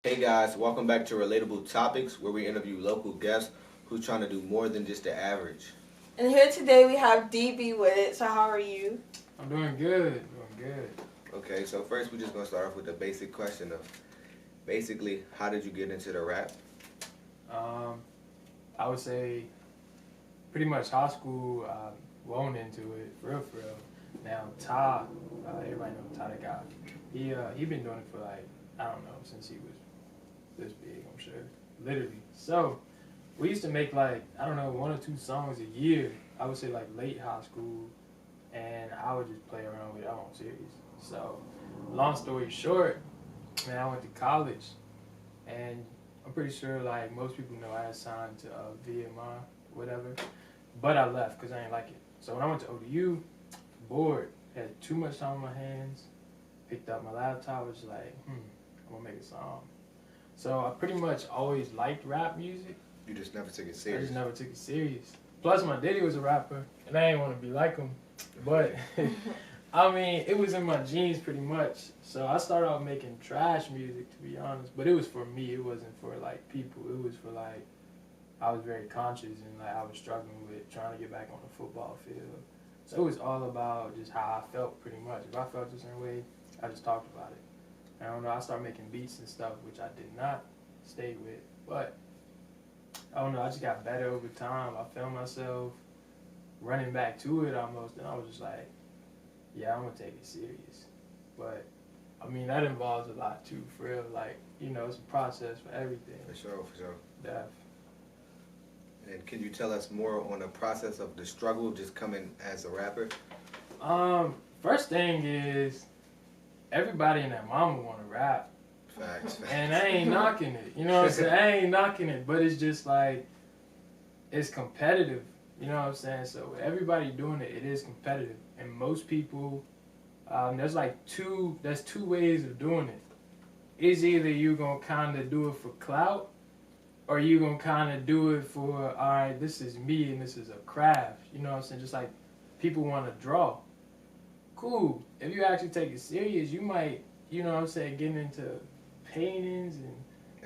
Hey guys, welcome back to Relatable Topics, where we interview local guests who's trying to do more than just the average. And here today we have DbWitiT. So how are you? I'm doing good. Doing good. Okay, so first we're just gonna start off with the basic question of basically how did you get into the rap? Um, I would say pretty much high school. Blown into it, for real. Now Ty, everybody knows Ty the guy. He been doing it for like I don't know since he was this big. I'm sure, literally. So we used to make like I don't know 1 or 2 songs a year. I would say like late high school, and I would just play around with it. I wasn't serious. So long story short, man, I went to college, and I'm pretty sure like most people know I had signed to VMI, whatever, but I left because I didn't like it. So when I went to ODU, bored, had too much time on my hands, picked up my laptop, was like, I'm gonna make a song. So I pretty much always liked rap music. You just never took it I serious. just never took it serious. Plus my daddy was a rapper, and I didn't want to be like him. But I mean, it was in my genes pretty much. So I started out making trash music, to be honest. But it was for me. It wasn't for like people. It was for like I was very conscious and like I was struggling with trying to get back on the football field. So it was all about just how I felt pretty much. If I felt a certain way, I just talked about it. I don't know. I started making beats and stuff, which I did not stay with. But I don't know. I just got better over time. I found myself running back to it almost, and I was just like, yeah, I'm gonna take it serious. But I mean, that involves a lot too, for real. Like, it's a process for everything. For sure. Def. And can you tell us more on the process of the struggle of just coming as a rapper? First thing is everybody and their mama wanna rap. Facts. And I ain't knocking it. You know what I'm saying? I ain't knocking it, but it's just like it's competitive. You know what I'm saying? So everybody doing it, it is competitive. And most people, there's two ways of doing it. It's either you gonna kind of do it for clout, or you gonna kind of do it for, all right, this is me and this is a craft. You know what I'm saying? Just like people want to draw. Cool. If you actually take it serious, you might, you know what I'm saying, getting into paintings and,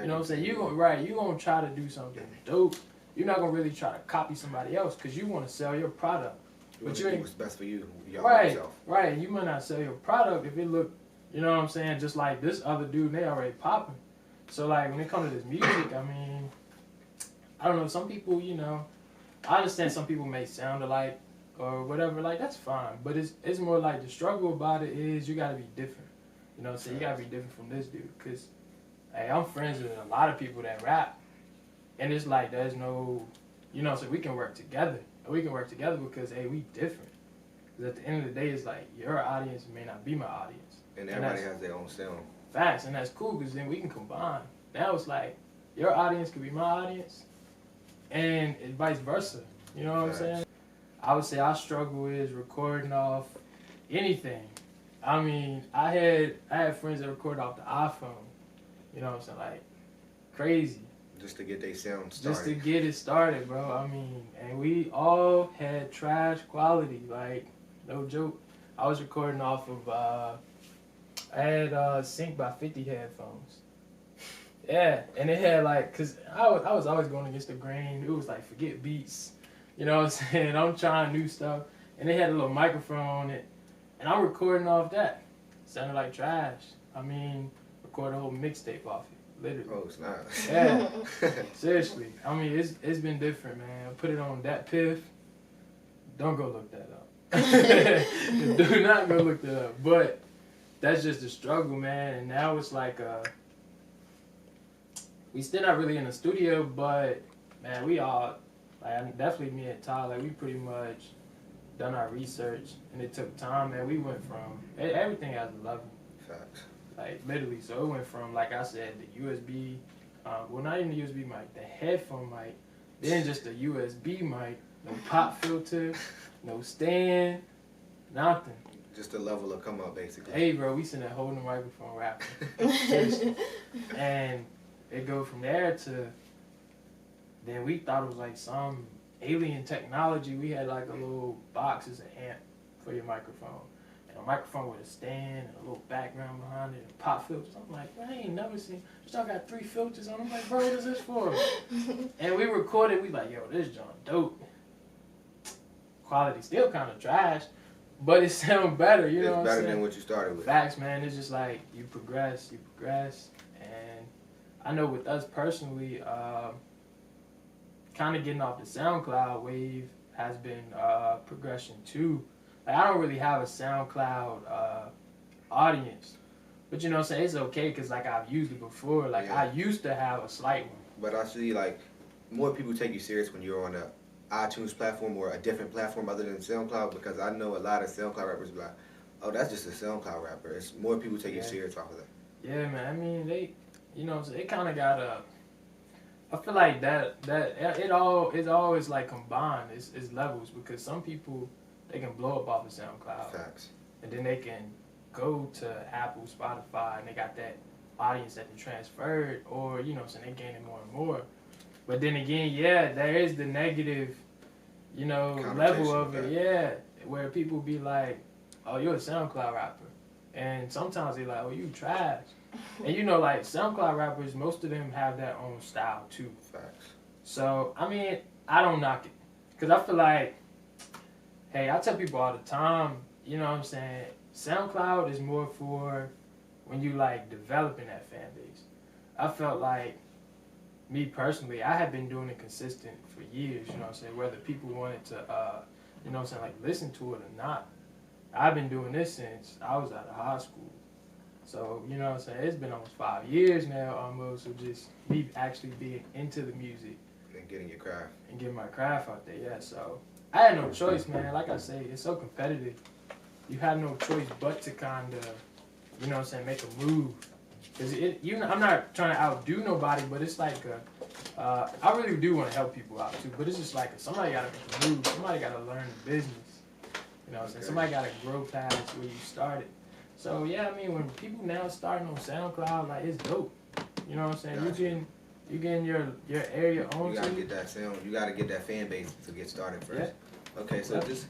you know what I'm saying? You're gonna try to do something dope. You're not gonna really try to copy somebody else because you want to sell your product. But you think what's best for you, right, yourself. Right. You might not sell your product if it look, you know what I'm saying, just like this other dude, they already popping. So like when it comes to this music, I mean, I don't know, some people, I understand some people may sound alike or whatever, like that's fine. But it's more like the struggle about it is you gotta be different. You know what I'm saying? You gotta be different from this dude. Cause hey, I'm friends with a lot of people that rap. And it's like there's no, so we can work together. We can work together because, hey, we different. Because at the end of the day, it's like your audience may not be my audience. And everybody has their own sound. Facts, and that's cool because then we can combine. Now it's like your audience could be my audience and vice versa. You know what I'm saying? I would say our struggle is recording off anything. I mean, I had friends that recorded off the iPhone. You know what I'm saying? Like, crazy. Just to get their sound started. Just to get it started, bro. I mean, and we all had trash quality, like, no joke. I was recording off of, I had Sync by 50 headphones. Yeah, and it had like, cause I was always going against the grain. It was like, forget beats. You know what I'm saying? I'm trying new stuff. And it had a little microphone on it. And I'm recording off that. Sounded like trash. I mean, record a whole mixtape off it. Literally. Oh, it's not. Yeah. Seriously. I mean, it's been different, man. I put it on that piff. Don't go look that up. Do not go look that up. But that's just the struggle, man. And now it's like, we still not really in the studio, but man, we all, like, definitely me and Ty, like, we pretty much done our research, and it took time, man. We went from, everything has a level. Facts. Like, literally. So it went from, like I said, the USB, well, not even the USB mic, the headphone mic, then just the USB mic, no pop filter, no stand, nothing. Just a level of come up, basically. Hey, bro, we sitting there holding the microphone rapping. Seriously. And it go from there to, then we thought it was like some alien technology. We had like a little box as an amp for your microphone. And a microphone with a stand and a little background behind it, and pop filters. I'm like, I ain't never seen. Y'all got 3 filters on. I'm like, bro, what is this for? And we recorded. We like, yo, this joint dope. Quality still kind of trash, but it sounds better. You know what I'm saying? It's better than what you started with. Facts, man. It's just like you progress, and I know with us personally, kind of getting off the SoundCloud wave has been progression too. Like I don't really have a SoundCloud audience, but you know what I'm saying, it's okay because like I've used it before. Like I used to have a slight one. But I see like more people take you serious when you're on a iTunes platform or a different platform other than SoundCloud, because I know a lot of SoundCloud rappers be like, oh, that's just a SoundCloud rapper. It's more people take you serious off of that. Yeah, man. I mean, they, you know, so it kind of got a. I feel like that it always like combined. It's levels, because some people they can blow up off of SoundCloud. Facts. And then they can go to Apple, Spotify, and they got that audience that they transferred, or you know, so they gaining more and more. But then again, yeah, there is the negative, you know, level of it, where people be like, oh, you're a SoundCloud rapper. And sometimes they like, oh, you trash. And you know, like, SoundCloud rappers, most of them have their own style, too. Facts. So, I mean, I don't knock it. Because I feel like, hey, I tell people all the time, you know what I'm saying, SoundCloud is more for when you, like, developing that fan base. I felt like, me personally, I had been doing it consistent for years, you know what I'm saying, whether people wanted to, you know what I'm saying, like listen to it or not. I've been doing this since I was out of high school. So, you know what I'm saying, it's been almost 5 years now almost of just me actually being into the music. And getting your craft. And getting my craft out there, yeah. So, I had no choice, man. Like I say, it's so competitive. You have no choice but to kind of, you know what I'm saying, make a move. Cause I'm not trying to outdo nobody, but it's like I really do want to help people out too. But it's just like somebody got to make a move. Somebody got to learn the business. You know what I'm saying? Somebody got to grow past where you started. So yeah, I mean, when people now starting on SoundCloud, like it's dope. You know what I'm saying? Gotcha. You getting your area on. You gotta get that sound. You gotta get that fan base to get started first. Yeah. Okay, so just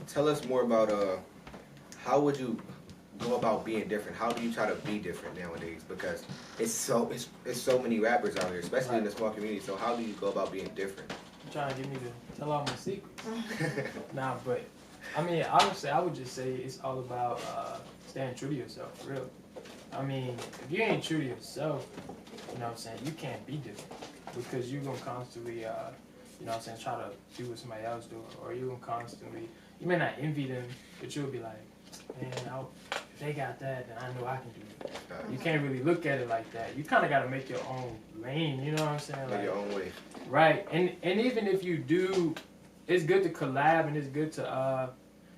tell us more about how would you go about being different? How do you try to be different nowadays? Because it's so many rappers out here, especially in the small community. So how do you go about being different? You're trying to get me to tell all my secrets. Nah, but I mean, honestly, I would just say it's all about staying true to yourself, for real. I mean, if you ain't true to yourself, you know what I'm saying, you can't be different, because you're gonna constantly, you know what I'm saying, try to do what somebody else doing, or you're gonna constantly, you may not envy them, but you'll be like, man, if they got that, then I know I can do it. You can't really look at it like that. You kind of got to make your own lane, you know what I'm saying? Like your own way. Right, and even if you do, it's good to collab, and it's good to,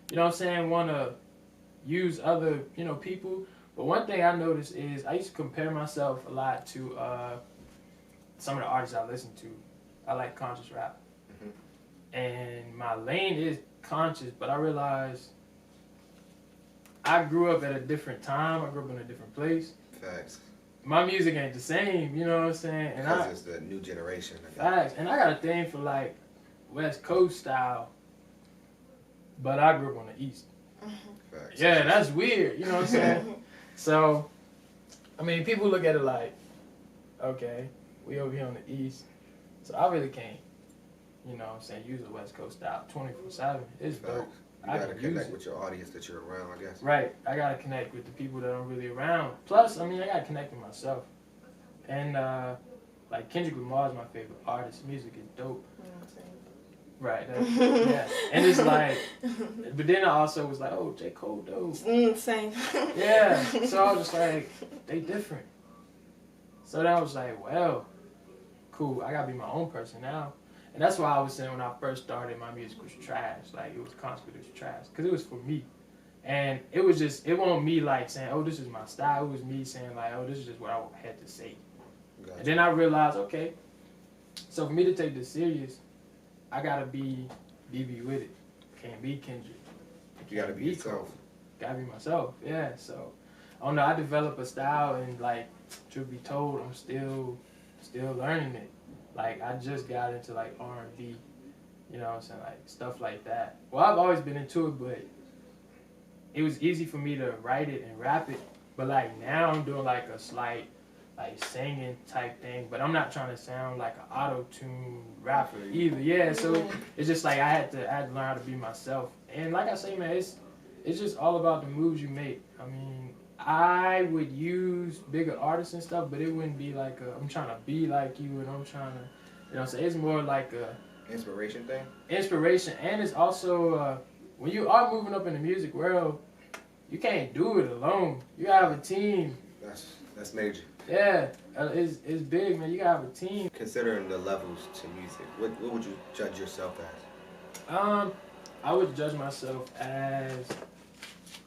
you know what I'm saying, want to use other, you know, people. But one thing I noticed is I used to compare myself a lot to some of the artists I listen to. I like conscious rap. Mm-hmm. And my lane is conscious, but I realized I grew up at a different time. I grew up in a different place. Facts. My music ain't the same, you know what I'm saying? And because it's the new generation. Facts. And I got a thing for like West Coast style, but I grew up on the East. Facts. Yeah, that's weird, you know what I'm saying? So, I mean, people look at it like, okay, we over here on the East, so I really can't, you know what I'm saying, use the West Coast style 24/7. It's dope. You gotta connect with your audience that you're around, I guess. Right. I gotta connect with the people that I'm really around. Plus, I mean, I gotta connect with myself. And like Kendrick Lamar is my favorite artist. Music is dope. Right. Yeah. And it's like, but then I also was like, oh, J. Cole dope. Same. Yeah. So I was just like, they different. So then I was like, well, cool. I gotta be my own person now. And that's why I was saying when I first started, my music was trash. Like, it was constantly trash. Because it was for me. And it was just, it wasn't me, like, saying, oh, this is my style. It was me saying, like, oh, this is just what I had to say. Gotcha. And then I realized, okay, so for me to take this serious, I got to be DbWitiT. Can't be Kendrick. You got to be yourself. Got to be myself, yeah. So, I don't know, I developed a style, and, like, truth be told, I'm still learning it. Like, I just got into, like, R&B, you know what I'm saying, like, stuff like that. Well, I've always been into it, but it was easy for me to write it and rap it. But like now I'm doing like a slight like singing type thing, but I'm not trying to sound like an auto-tune rapper either. Yeah, so it's just like I had to learn how to be myself. And like I say, man, it's just all about the moves you make. I mean, I would use bigger artists and stuff, but it wouldn't be like I'm trying to be like you and I'm trying to, you know, so it's more like a inspiration thing. Inspiration, and it's also when you are moving up in the music world, you can't do it alone. You gotta have a team. That's major. Yeah, it's big, man. You gotta have a team. Considering the levels to music, what would you judge yourself as? I would judge myself as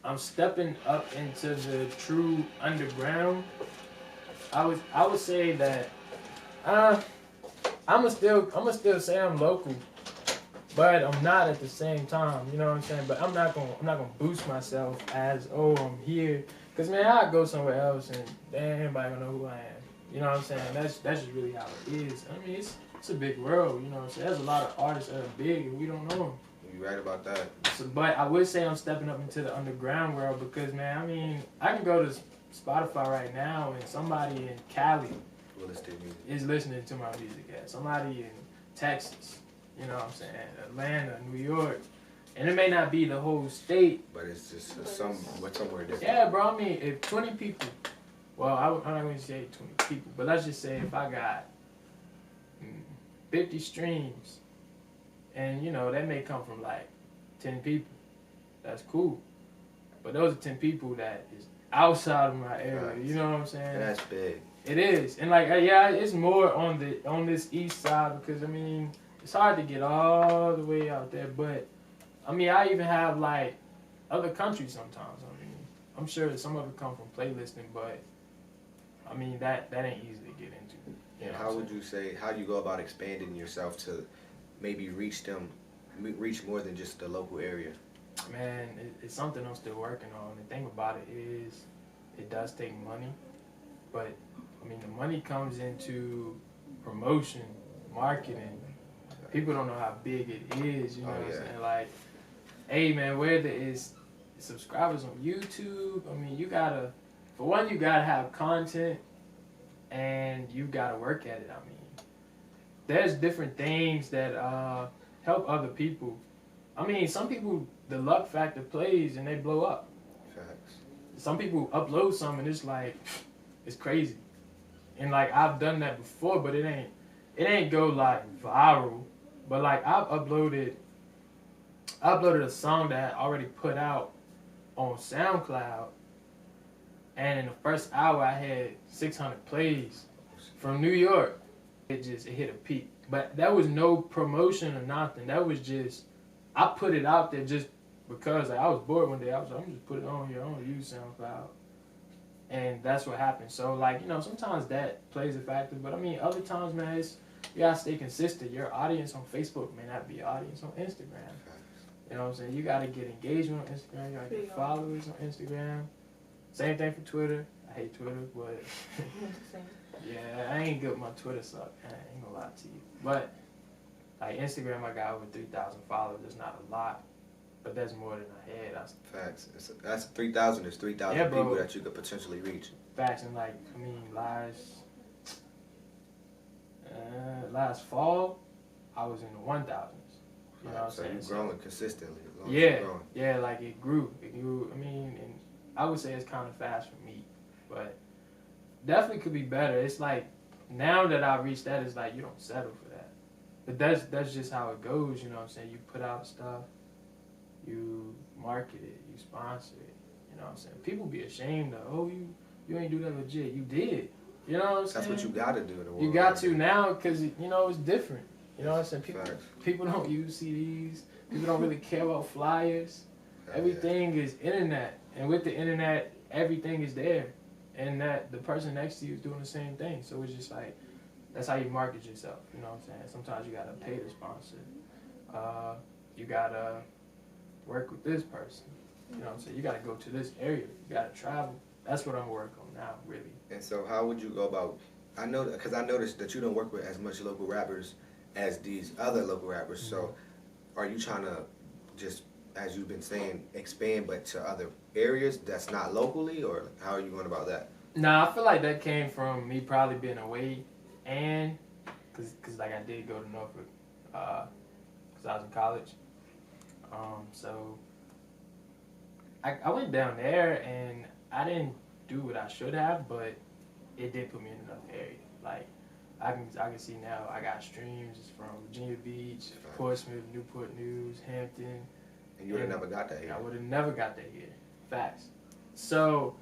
I'm stepping up into the true underground. I would say that I'ma still say I'm local, but I'm not at the same time. You know what I'm saying? But I'm not gonna boost myself as I'm here. Cause man, I go somewhere else and everybody gonna know who I am. You know what I'm saying? That's just really how it is. I mean, it's a big world. You know what I'm saying? There's a lot of artists that are big and we don't know them. You're right about that. So, but I would say I'm stepping up into the underground world because man, I mean, I can go to Spotify right now and somebody in Cali is listening to my music. Yeah, somebody in Texas. You know what I'm saying? Atlanta, New York. And it may not be the whole state. But it's just somewhere different. Yeah, bro. I mean, if 20 people, well, I'm not going to say 20 people, but let's just say if I got 50 streams, and, you know, that may come from like 10 people. That's cool. But those are 10 people that is outside of my area. Right. You know what I'm saying? That's big. It is. And like, yeah, it's more on this east side because, I mean, it's hard to get all the way out there, but I mean, I even have like other countries sometimes. I mean, I'm sure that some of it come from playlisting, but I mean that ain't easy to get into. And how would you say, how do you go about expanding yourself to maybe reach more than just the local area? Man, it's something I'm still working on. The thing about it is, it does take money, but I mean the money comes into promotion, marketing. People don't know how big it is. You know what I'm saying? Like, hey man, whether it's subscribers on YouTube, I mean, for one, you gotta have content and you gotta work at it. I mean, there's different things that help other people. I mean, some people, the luck factor plays and they blow up. Facts. Some people upload something and it's like, it's crazy. And like, I've done that before, but it ain't go like viral. But like, I uploaded a song that I already put out on SoundCloud, and in the first hour I had 600 plays from New York. It hit a peak, but that was no promotion or nothing. That was just, I put it out there just because like, I was bored one day. I was like, I'm just put it on here. I'm gonna use SoundCloud, and that's what happened. So like, you know, sometimes that plays a factor, but I mean, other times, man, you gotta stay consistent. Your audience on Facebook may not be your audience on Instagram. You know what I'm saying? You gotta get engagement on Instagram. You gotta get followers on Instagram. Same thing for Twitter. I hate Twitter, but yeah, I ain't good with my Twitter, so I ain't gonna lie to you. But like Instagram, I got over 3,000 followers. It's not a lot, but that's more than I had. Facts. That's 3,000. There's 3,000 people that you could potentially reach. Facts, and like, I mean, last fall, I was in the 1,000s. You know what I'm saying? So you're growing consistently. Yeah, like it grew. I mean, and I would say it's kind of fast for me, but definitely could be better. It's like now that I reached that, it's like you don't settle for that. But that's just how it goes. You know what I'm saying? You put out stuff, you market it, you sponsor it. You know what I'm saying? People be ashamed of, you ain't do that legit. You did. You know what I'm saying? That's what you got to do in the world. You got to now because, you know, it's different. You know what I'm saying? People don't use CDs. People don't really care about flyers. Everything is internet. And with the internet, everything is there. And that the person next to you is doing the same thing. So it's just like, that's how you market yourself. You know what I'm saying? Sometimes you got to pay the sponsor. You got to work with this person. You know what I'm saying? You got to go to this area. You got to travel. That's what I'm working on now, really. And so how would you go about, because I noticed that you don't work with as much local rappers as these other local rappers. Mm-hmm. So are you trying to just as you've been saying, expand but to other areas that's not locally, or how are you going about that? Nah, I feel like that came from me probably being away, and cause like I did go to Norfolk, cause I was in college. So I went down there and I didn't do what I should have, but it did put me in another area. Like I can see now I got streams from Virginia Beach, Portsmouth, Newport News, Hampton. And you would have never got that here. I would have never got that here. Facts. So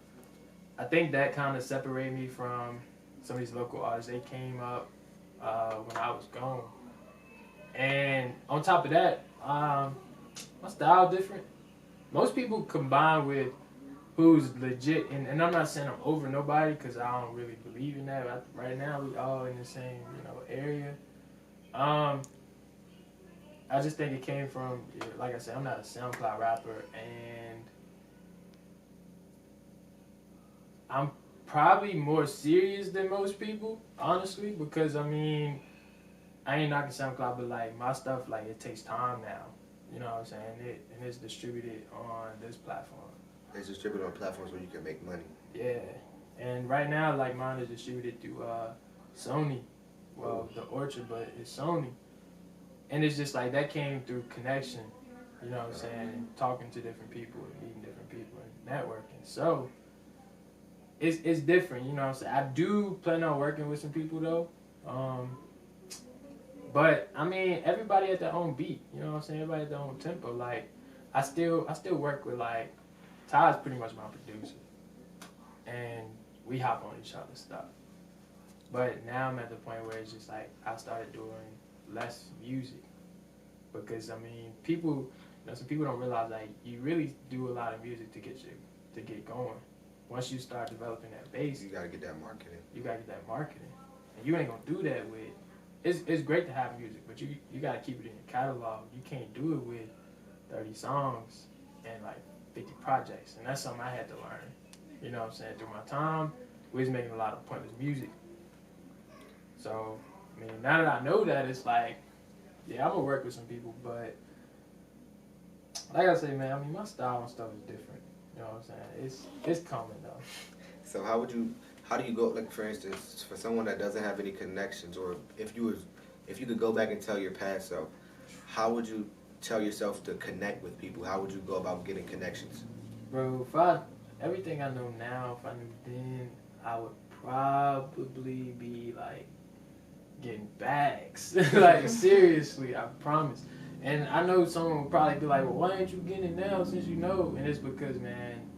I think that kind of separated me from some of these local artists. They came up when I was gone. And on top of that, my style different. Most people combine with who's legit, and I'm not saying I'm over nobody because I don't really believe in that. Right now, we all in the same area. I just think it came from, like I said, I'm not a SoundCloud rapper, and I'm probably more serious than most people, honestly, because I mean, I ain't knocking SoundCloud, but like my stuff, like it takes time now. You know what I'm saying? And it's distributed on this platform. It's distributed on platforms where you can make money. Yeah, and right now, like mine is distributed through Sony. Well, the Orchard, but it's Sony. And it's just like that came through connection. You know what I'm saying? And talking to different people and meeting different people and networking. So it's different. You know what I'm saying? I do plan on working with some people though. But I mean, everybody at their own beat. You know what I'm saying? Everybody at their own tempo. Like I still work with like Ty's pretty much my producer, and we hop on each other's stuff. But now I'm at the point where it's just like I started doing less music because I mean people, some people don't realize like you really do a lot of music to get going. Once you start developing that base, you gotta get that marketing. You gotta get that marketing, and you ain't gonna do that with. It's great to have music, but you gotta keep it in your catalog. You can't do it with 30 songs and like 50 projects, and that's something I had to learn. You know what I'm saying? Through my time, we was making a lot of pointless music. So, I mean, now that I know that, it's like, yeah, I'm gonna work with some people, but like I say, man, I mean, my style and stuff is different. You know what I'm saying? It's coming though. So how do you go, like for instance, for someone that doesn't have any connections, or if you could go back and tell your past self, how would you tell yourself to connect with people? How would you go about getting connections? Bro, everything I know now, if I knew then, I would probably be like getting bags. Like seriously, I promise. And I know someone would probably be like, well, why ain't you getting it now since you know? And it's because, man,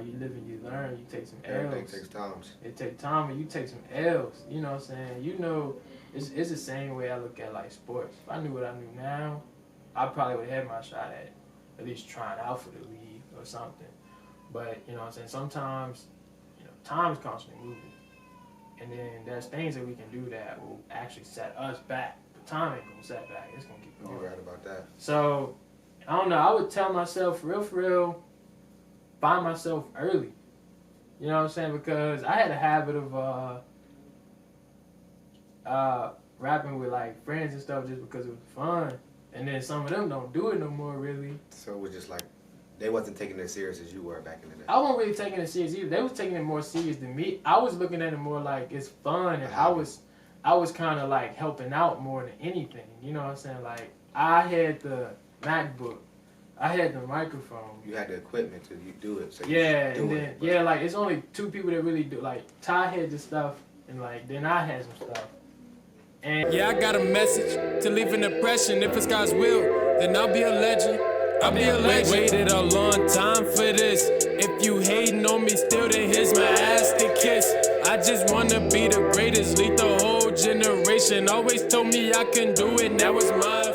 you live and you learn, you take some L's. Everything takes time. It takes time, and you take some L's. You know what I'm saying? It's the same way I look at like sports. If I knew what I knew now, I probably would have had my shot at least trying out for the league or something. But you know what I'm saying? Sometimes, time is constantly moving, and then there's things that we can do that will actually set us back. But time ain't gonna set back. It's gonna keep going. You're right about that. So I don't know. I would tell myself, for real, find myself early. You know what I'm saying? Because I had a habit of rapping with like friends and stuff just because it was fun. And then some of them don't do it no more, really. So it was just like, they wasn't taking it as serious as you were back in the day. I wasn't really taking it serious either. They was taking it more serious than me. I was looking at it more like it's fun, and I was kind of like helping out more than anything. You know what I'm saying? Like I had the MacBook. I had the microphone. You had the equipment to do it. So yeah, and then like it's only two people that really do. Like Ty had the stuff, and like then I had some stuff. And yeah, I got a message to leave an impression. If it's God's will, then I'll be a legend. I'll be a legend. Waited a long time for this. If you hating on me still, then here's my ass to kiss. I just wanna be the greatest, lead the whole generation. Always told me I can do it, now it's my